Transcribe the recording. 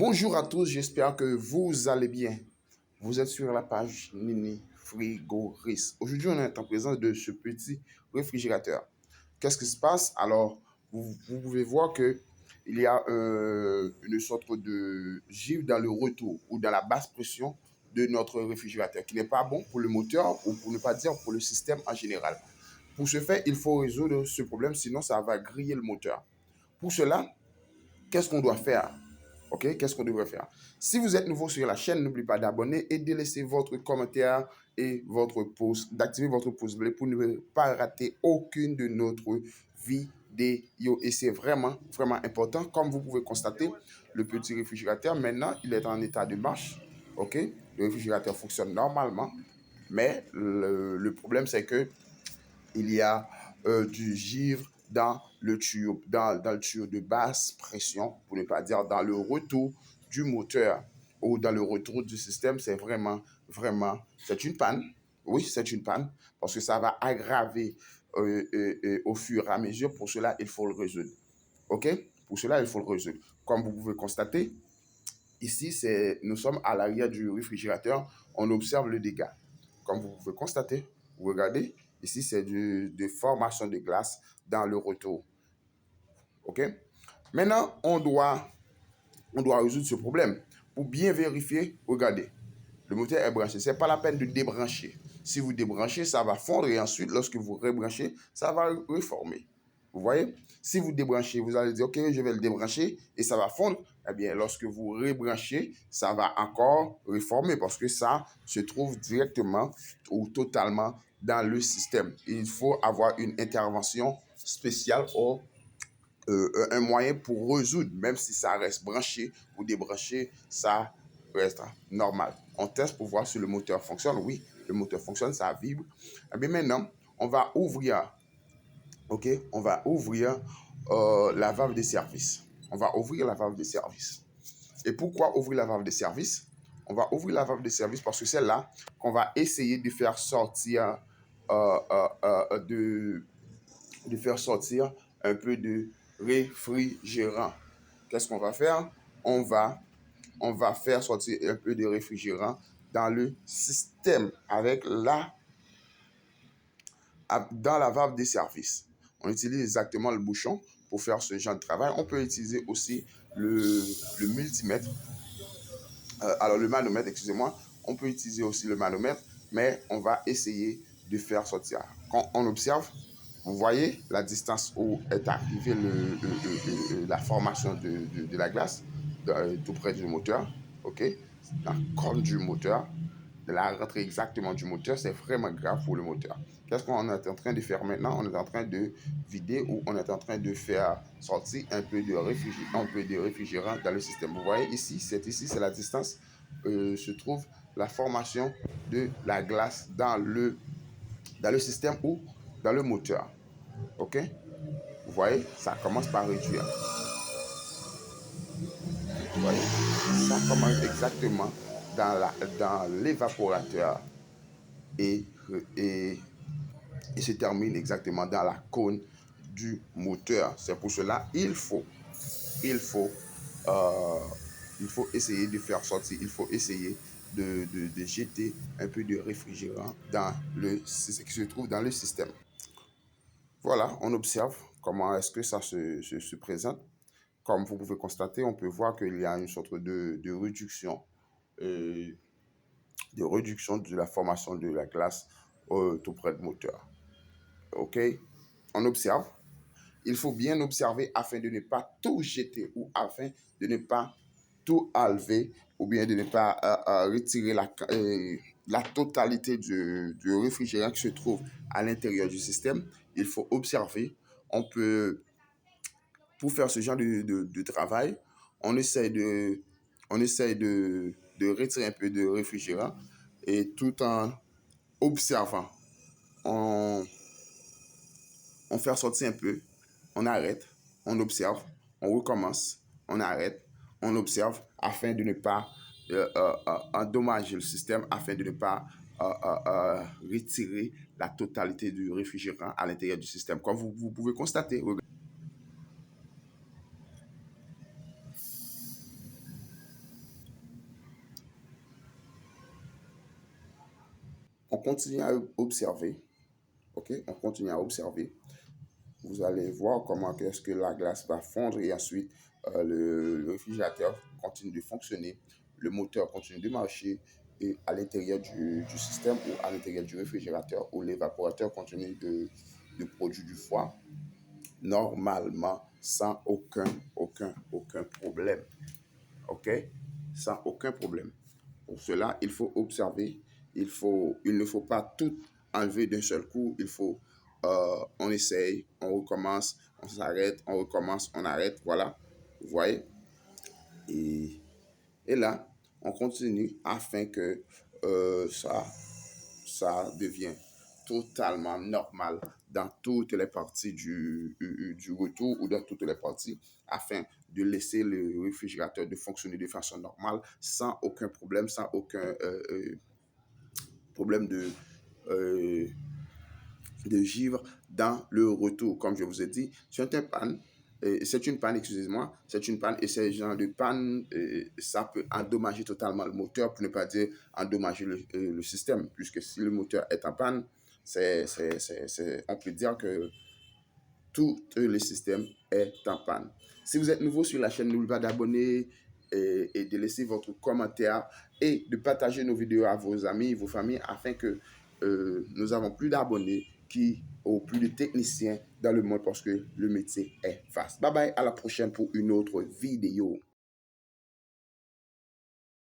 Bonjour à tous, j'espère que vous allez bien. Vous êtes sur la page Nini Frigoris. Aujourd'hui, on est en présence de ce petit réfrigérateur. Qu'est-ce qui se passe? Alors, vous pouvez voir que il y a une sorte de givre dans le retour ou dans la basse pression de notre réfrigérateur qui n'est pas bon pour le moteur ou pour ne pas dire pour le système en général. Pour ce faire, il faut résoudre ce problème, sinon ça va griller le moteur. Pour cela, qu'est-ce qu'on doit faire? OK, qu'est-ce qu'on devrait faire? Si vous êtes nouveau sur la chaîne, n'oubliez pas d'abonner et de laisser votre commentaire et votre pouce, d'activer votre pouce bleu pour ne pas rater aucune de notre vidéo. Et c'est vraiment, vraiment important. Comme vous pouvez constater, le petit réfrigérateur, maintenant, il est en état de marche. OK? Le réfrigérateur fonctionne normalement. Mais le problème, c'est que il y a du givre dans le tuyau, dans le tuyau de basse pression, pour ne pas dire dans le retour du moteur ou dans le retour du système. C'est vraiment, vraiment, c'est une panne. Oui, c'est une panne parce que ça va aggraver au fur et à mesure. Pour cela, il faut le résoudre. OK? Pour cela, il faut le résoudre. Comme vous pouvez constater, ici, nous sommes à l'arrière du réfrigérateur. On observe le dégât. Comme vous pouvez constater, vous regardez, ici, c'est de formation de glace dans le retour. OK? Maintenant, on doit résoudre ce problème. Pour bien vérifier, regardez, le moteur est branché. Ce n'est pas la peine de débrancher. Si vous débranchez, ça va fondre et ensuite, lorsque vous rebranchez, ça va reformer. Vous voyez? Si vous débranchez, vous allez dire, OK, je vais le débrancher et ça va fondre. Eh bien, lorsque vous rebranchez, ça va encore reformer parce que ça se trouve directement ou totalement dans le système. Il faut avoir une intervention spéciale ou un moyen pour résoudre, même si ça reste branché ou débranché, ça reste normal. On teste pour voir si le moteur fonctionne. Oui, le moteur fonctionne, ça vibre. Et bien maintenant, on va ouvrir, OK, on va ouvrir la valve de service. On va ouvrir la valve de service. Et pourquoi ouvrir la valve de service? On va ouvrir la valve de service parce que c'est là qu'on va essayer de faire sortir de faire sortir un peu de réfrigérant. Qu'est-ce qu'on va faire? On va faire sortir un peu de réfrigérant dans le système dans la valve des services. On utilise exactement le bouchon pour faire ce genre de travail. On peut utiliser aussi le multimètre. Alors le manomètre, excusez-moi. On peut utiliser aussi le manomètre, mais on va essayer de faire sortir. Quand on observe, vous voyez la distance où est arrivée la formation de la glace tout près du moteur. OK? La corne du moteur, la rentrée exactement du moteur, c'est vraiment grave pour le moteur. Qu'est-ce qu'on est en train de faire maintenant? On est en train de vider ou on est en train de faire sortir un peu de réfrigérant dans le système. Vous voyez ici, c'est la distance se trouve la formation de la glace dans le système ou dans le moteur. OK? Vous voyez, ça commence par réduire. Vous voyez, ça commence exactement dans l'évaporateur et, et, et se termine exactement dans la cône du moteur. C'est pour cela il faut, euh, il faut essayer de faire sortir, il faut essayer de jeter un peu de réfrigérant dans ce qui se trouve dans le système. Voilà, on observe comment est-ce que ça se présente. Comme vous pouvez constater, on peut voir qu'il y a une sorte de réduction, euh, de la formation de la glace tout près du moteur. OK? On observe. Il faut bien observer afin de ne pas tout jeter ou afin de ne pas tout enlever ou bien de ne pas retirer la totalité du réfrigérant qui se trouve à l'intérieur du système. Il faut observer. On peut, pour faire ce genre de travail, on essaye de retirer un peu de réfrigérant et tout en observant, on fait sortir un peu, on arrête, on observe, on recommence, on arrête, on observe afin de ne pas endommager le système, afin de ne pas retirer la totalité du réfrigérant à l'intérieur du système. Comme vous pouvez constater, On continue à observer. OK? On continue à observer. Vous allez voir comment est-ce que la glace va fondre et ensuite le réfrigérateur continue de fonctionner, le moteur continue de marcher et à l'intérieur du système ou à l'intérieur du réfrigérateur ou l'évaporateur continue de produire du froid normalement sans aucun problème. OK? Sans aucun problème. Pour cela, il faut observer. Il ne faut pas tout enlever d'un seul coup. On essaye, on recommence, on s'arrête, on recommence, on arrête. Voilà. Vous voyez? Et, et là, on continue afin que ça devient totalement normal dans toutes les parties du retour ou dans toutes les parties afin de laisser le réfrigérateur de fonctionner de façon normale sans aucun problème, sans aucun problème euh, de givre dans le retour. Comme je vous ai dit, c'est une panne, excusez-moi, c'est une panne et ce genre de panne, ça peut endommager totalement le moteur, pour ne pas dire endommager le système, puisque si le moteur est en panne, on peut dire que tout le système est en panne. Si vous êtes nouveau sur la chaîne, n'oubliez pas d'abonner et de laisser votre commentaire et de partager nos vidéos à vos amis, vos familles, afin que nous avons plus d'abonnés ou plus de techniciens dans le monde parce que le métier est vaste. Bye bye, à la prochaine pour une autre vidéo.